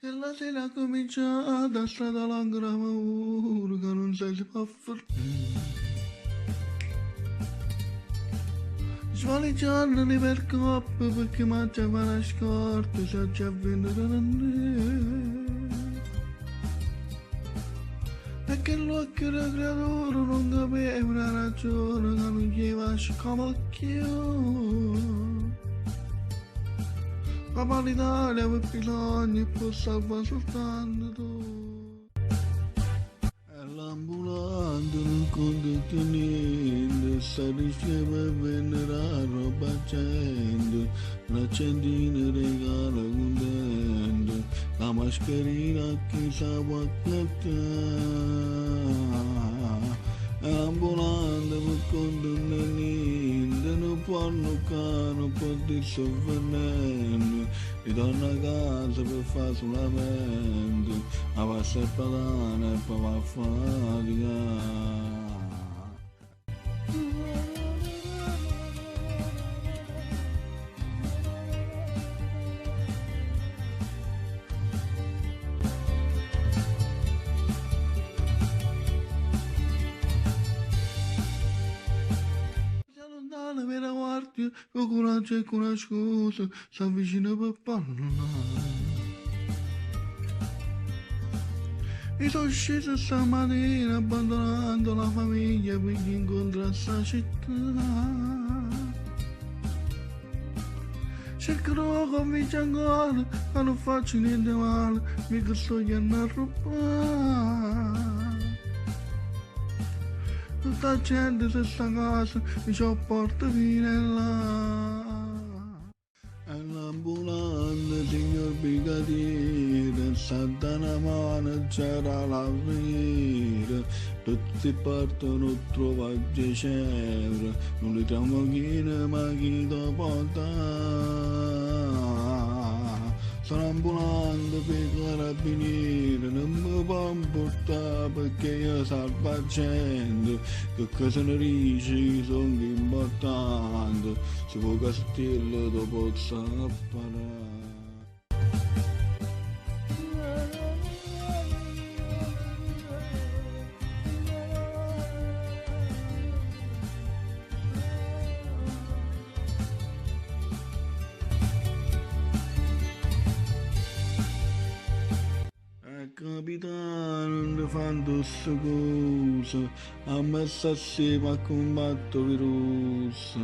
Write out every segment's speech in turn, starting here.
E la sera cominciata, strada lunga la paura che non sai si può fermare. Svaligiando per coppe perché mangiava la scorta, se ci avvenne da me. E che l'occhio del creatore non capiva una ragione che non gli faccia come io. Papà l'Italia per bisogno e può salvare soltanto tu. E l'ambulante non conta niente, sta riceve venere roba gente, l'accendino regala contento, la mascherina chi sa quanto ambulante per conto niente, non può nucare, non può dissolvenendo, ritorna a casa per fare solamente, ma passa il padano e poi va a faticare. Per la guardia, con coraggio e con una scusa, si avvicina per parlare. E sono sceso stamattina abbandonando la famiglia per incontrare sta città. Cercherò di convincere ancora che non faccio niente male, mica sto andando a rubare. Tutta gente se sta a casa mi ci porta fino là. E l'ambulante signor brigadiere sta da una mano c'era la venire, tutti partono a trovare 10 euro, non li trovo chi ma chi dopo dà. Sono ambulante per i carabinieri, non mi può portare perché io salvo la gente, che cosa ne dici sono importante, se vuoi castello dopo zappare. Capitano, non fanno queste cose, a me stasera a combattere il virus,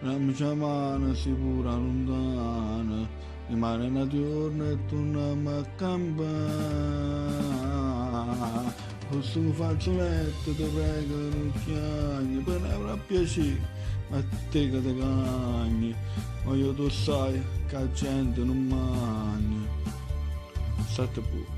la mia mano si pura lontana, rimane una giorno e torniamo a campare. Questo fazzoletto ti prego non chiagni, per ne avrà piacere, ma te che ti cagni, ma io tu sai che la gente non mangia, state pure.